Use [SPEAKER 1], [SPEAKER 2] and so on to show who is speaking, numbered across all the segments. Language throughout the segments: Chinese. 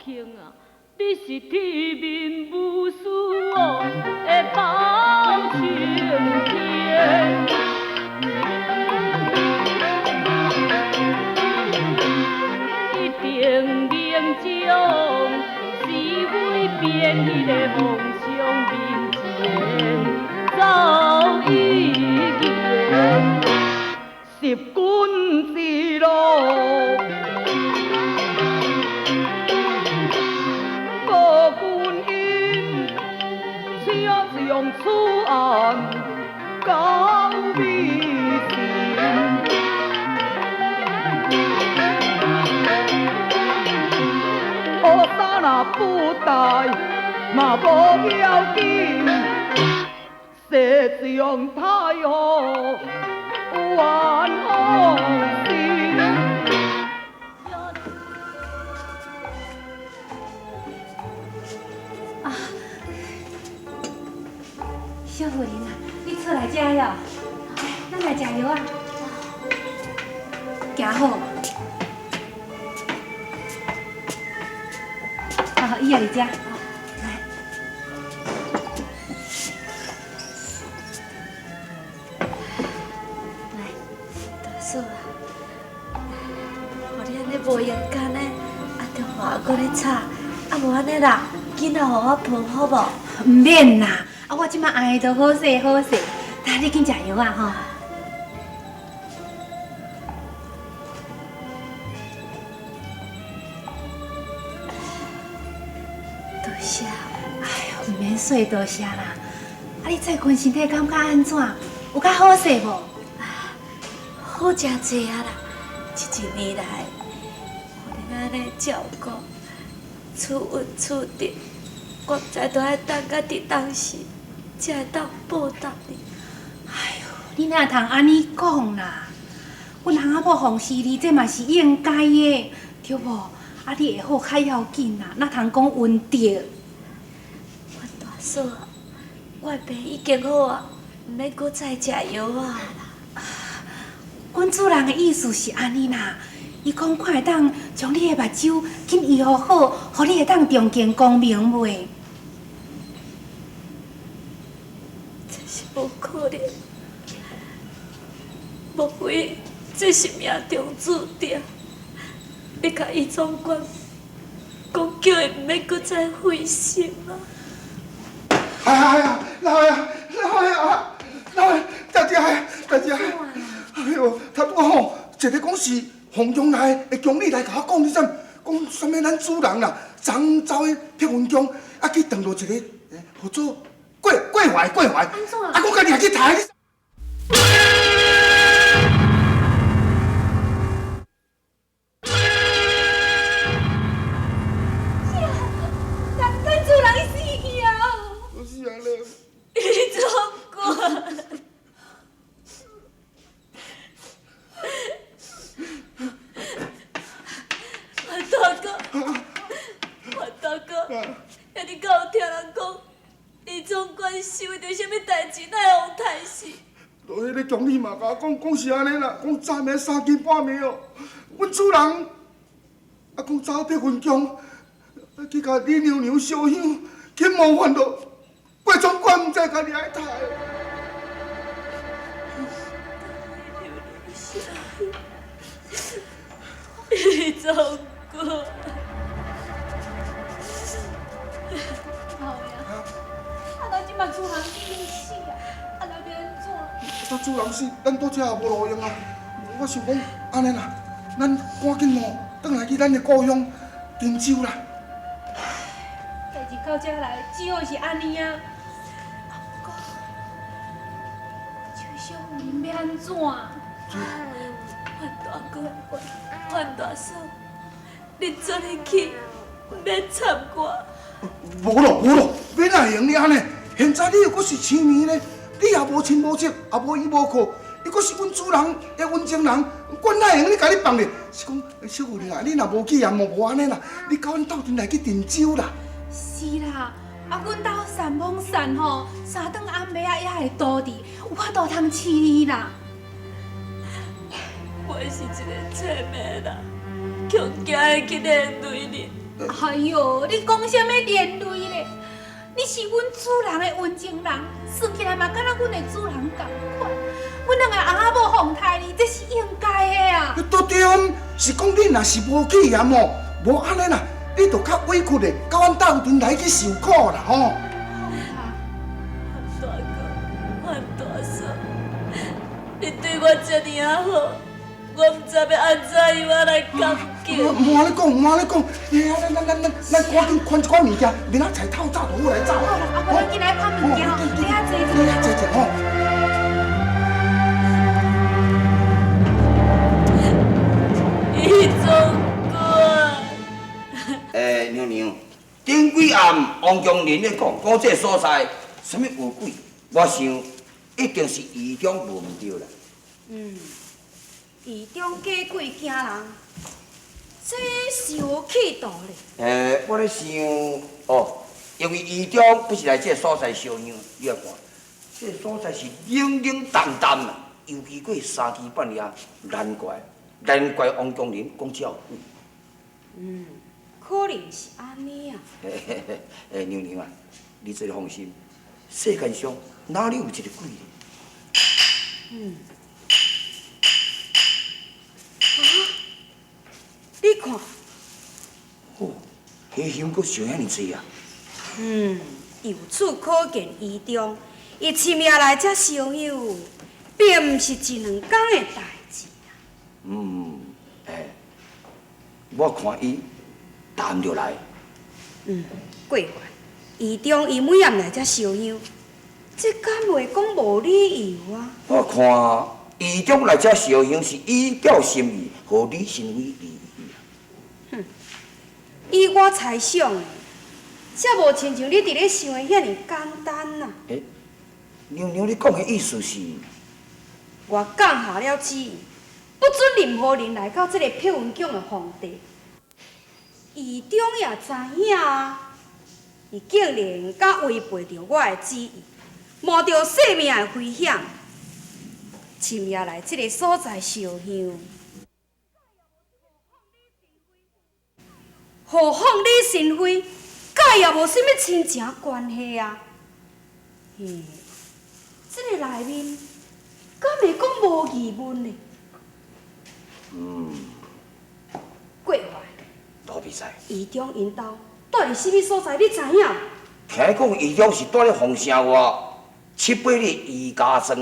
[SPEAKER 1] 卿啊，你是天面无私哦的包青天。一定能将是非变迄个梦想面前走一言，十君之路。报君恩，请将此案交美臣。乌衫若不带，嘛无要紧，西将太后冤枉心。
[SPEAKER 2] 啊，小妇人啊，你出来食了？咱来食药啊！行好嘛。好，伊也来食。来，来，大嫂啊，互你安尼无闲干呢，着换我咧炒，无安尼啦，囡仔互我抱好无？唔免啦，我即摆爱都好势好势，等你紧食药啊吼。多谢，哎呦，唔免说多谢啦。你最近身体感觉安怎？有较好势无？好真济啊啦，一年来，互恁安尼照顾，厝稳厝定。我毋知都爱等到伫当时，才会当报答你。哎呦，你哪通安尼讲啦？阮翁仔某奉侍你，这嘛是应该的，对无？啊，你会好较要紧啦，哪通讲稳着？阮大嫂啊，我的病已经好啊，毋免搁再食药啊。阮主人的意思是安尼啦，伊讲看会当将你的目睭紧医好好，互你会当重见光明袂？无可能，莫非这是命中注定？你甲伊总管讲叫伊毋免搁再费心啊！
[SPEAKER 3] 哎呀，老爷，大姐，哎呦，他拄好一个讲是洪忠来的经理来甲我讲，你讲什么咱主人啦，昨走的撇云江，啊去撞到一个号做过怀，啊，我家己也去抬你。
[SPEAKER 2] 咱主人死去啊！
[SPEAKER 3] 我死人了。
[SPEAKER 2] 你怎过？大哥，遐你敢有听人讲，你总管是为着什么代志，哪会互刣死？
[SPEAKER 3] 就迄个经理嘛，甲我讲是安尼啦，讲昨暝3更半暝哦，阮主人啊讲走撇云江，去甲李娘烧香，去冒犯到贵总管，毋知家己爱刣。
[SPEAKER 2] 你总管。后呀，咱即马主人死啊，咱要安怎？
[SPEAKER 3] 咱主人死，咱倒这也无路用啊！我想讲安尼啦，咱赶紧转来去咱的故乡汀州啦。
[SPEAKER 2] 代志到这来，只好是安尼啊。不过，秋小妹要安怎？阮大哥，阮大嫂，你做你去，免插我。
[SPEAKER 3] 无咯，免哪会用你安尼？现在你又阁是青面呢，你也无亲无戚，也无依无靠，你阁是阮主人的温情人，阮哪会用你甲你放咧？是讲小妇人啊，你若无去也无安尼啦，你甲阮斗阵来去汀州啦。
[SPEAKER 2] 是啦，啊，阮兜散懵散吼，3顿暗暝啊也会倒伫，有法度通饲你啦。我是一个册妹啦，强行的去连累你，哎呦，你讲什么连累咧？你是阮主人的温情人，算起来嘛，敢若阮的主人同款。阮两个翁仔某奉待你，这是应该的啊。
[SPEAKER 3] 都对，是讲你若是无去验哦，无安尼啦，你就较委屈的，甲阮斗阵来去受苦啦吼。
[SPEAKER 1] 大哥，阮大嫂，你对我这么啊好，我唔知要安怎样来感激。
[SPEAKER 3] 莫安尼讲，莫安尼讲，咱赶紧款一款物件，明仔菜透早就好来走。
[SPEAKER 2] 啊，无咱进来看物件哦，你遐坐坐。
[SPEAKER 3] 你遐坐坐吼。
[SPEAKER 1] 易总管，
[SPEAKER 4] 娘娘，顶几暗王强林咧讲，讲这所在什么有鬼？我想一定是义中无毋对啦。
[SPEAKER 2] 义中假鬼惊人，这是有气度咧。
[SPEAKER 4] 我咧想，因为义中不是来这所在烧香，你来看，这所在是冷冷淡淡啊，尤其过3更半夜，难怪王强林讲这有鬼。
[SPEAKER 2] 可能是安尼啊。
[SPEAKER 4] 娘娘啊，你这个放心，世间上哪里有一个鬼呢？
[SPEAKER 2] 你看，
[SPEAKER 4] 迄香阁烧遐尼济啊！
[SPEAKER 2] 由此可见，义中伊深夜来这烧香，并毋是一两天的代志啊。
[SPEAKER 4] 我看伊谈着来。
[SPEAKER 2] 过番，义中伊每暗来这烧香，这敢袂讲无理由啊？
[SPEAKER 4] 我看义中来这烧香是以表心意，互李新辉利益啊。
[SPEAKER 2] 以我猜想的，这无亲像你伫咧想的遐尼简单啊。
[SPEAKER 4] 娘娘，你讲的意思是？
[SPEAKER 2] 我降下了旨意，不准任何人来到这个碧云宫的皇帝。义中也知影啊，伊竟然敢违背着我的旨意，冒着性命的危险，深夜来这个所在烧香，互放你心扉，甲也无什么亲情关系啊。这个内面，敢会讲无疑问呢？过番。
[SPEAKER 4] 罗比赛，
[SPEAKER 2] 义中因兜住伫什么所在？你知影？
[SPEAKER 4] 听讲义中是住咧凤城外7-8里宜家庄。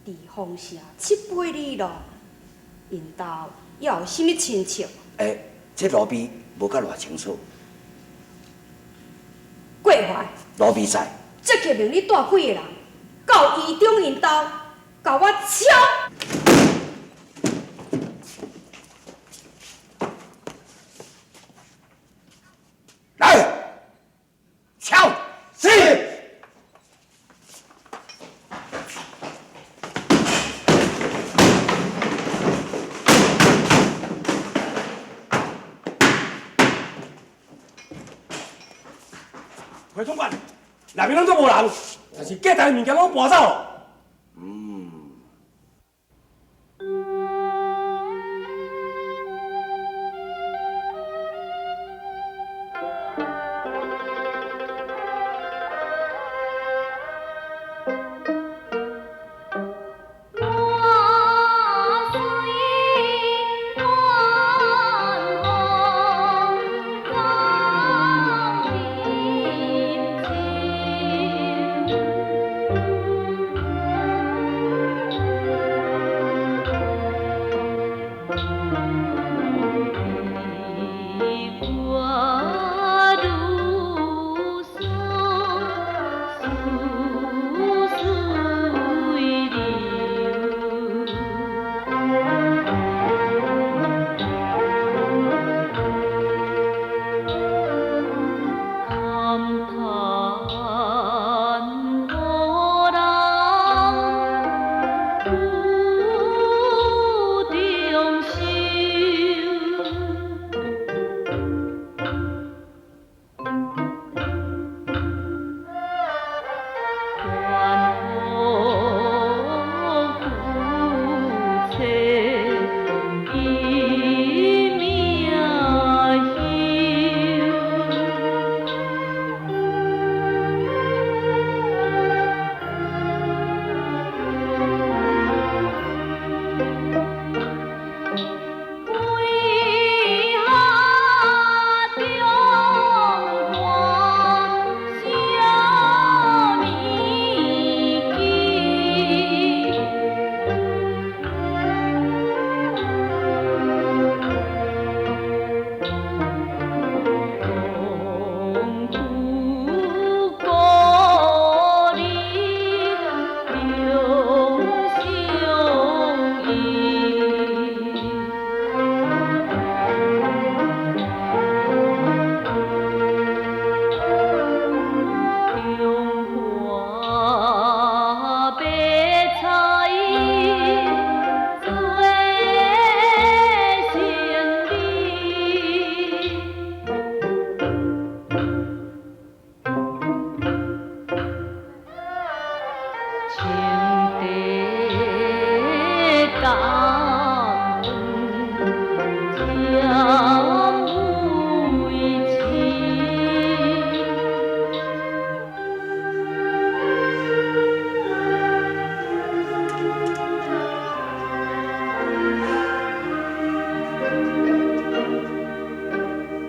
[SPEAKER 2] 伫凤城7-8里路，因兜也有什么亲戚？
[SPEAKER 4] 这罗比无甲偌清楚。
[SPEAKER 2] 过番，
[SPEAKER 4] 罗比赛，
[SPEAKER 2] 这刻命你带几个人到义中因兜，甲我敲！
[SPEAKER 4] 来，敲！是。
[SPEAKER 5] 回总管，内面拢做无人，但是价值物件拢搬走。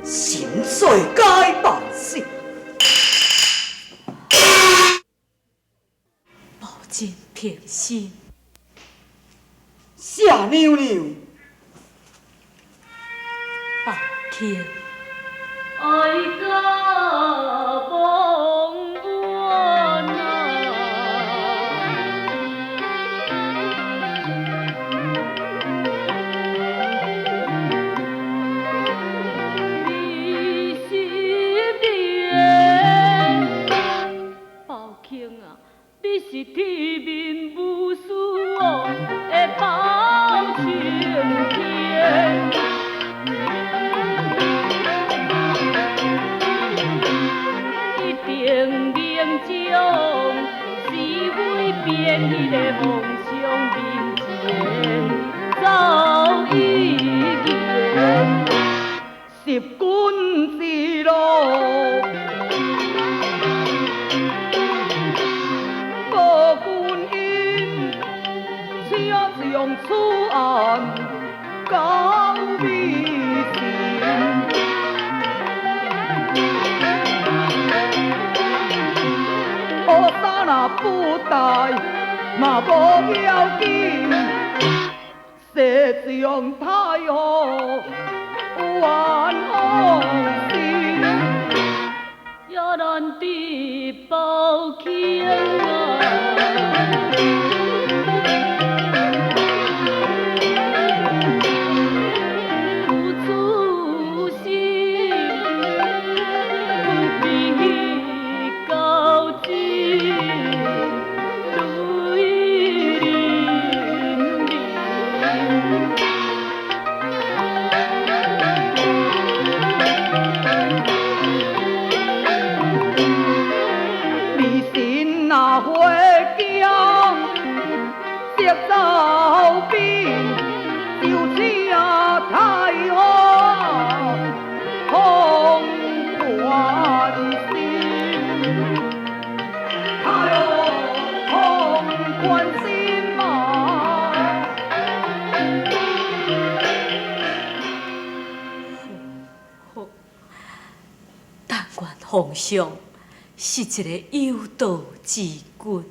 [SPEAKER 6] 心碎该万死。
[SPEAKER 2] 母亲平心，
[SPEAKER 6] 夏娘娘，
[SPEAKER 2] 宝庆，
[SPEAKER 1] 爱甲梦冤你是咩？宝庆啊，你是天面无私哦的包青天。一定能将是非变迄个梦想面前走一言，十君之路，报君恩，请将此案交美心。好打若不带，嘛无要紧，世上太好，冤枉心，也难敌包青啊！有此心，不必交织。色走边，就请太后空关心，太后空关心嘛。
[SPEAKER 2] 但愿皇上是一个有道之君。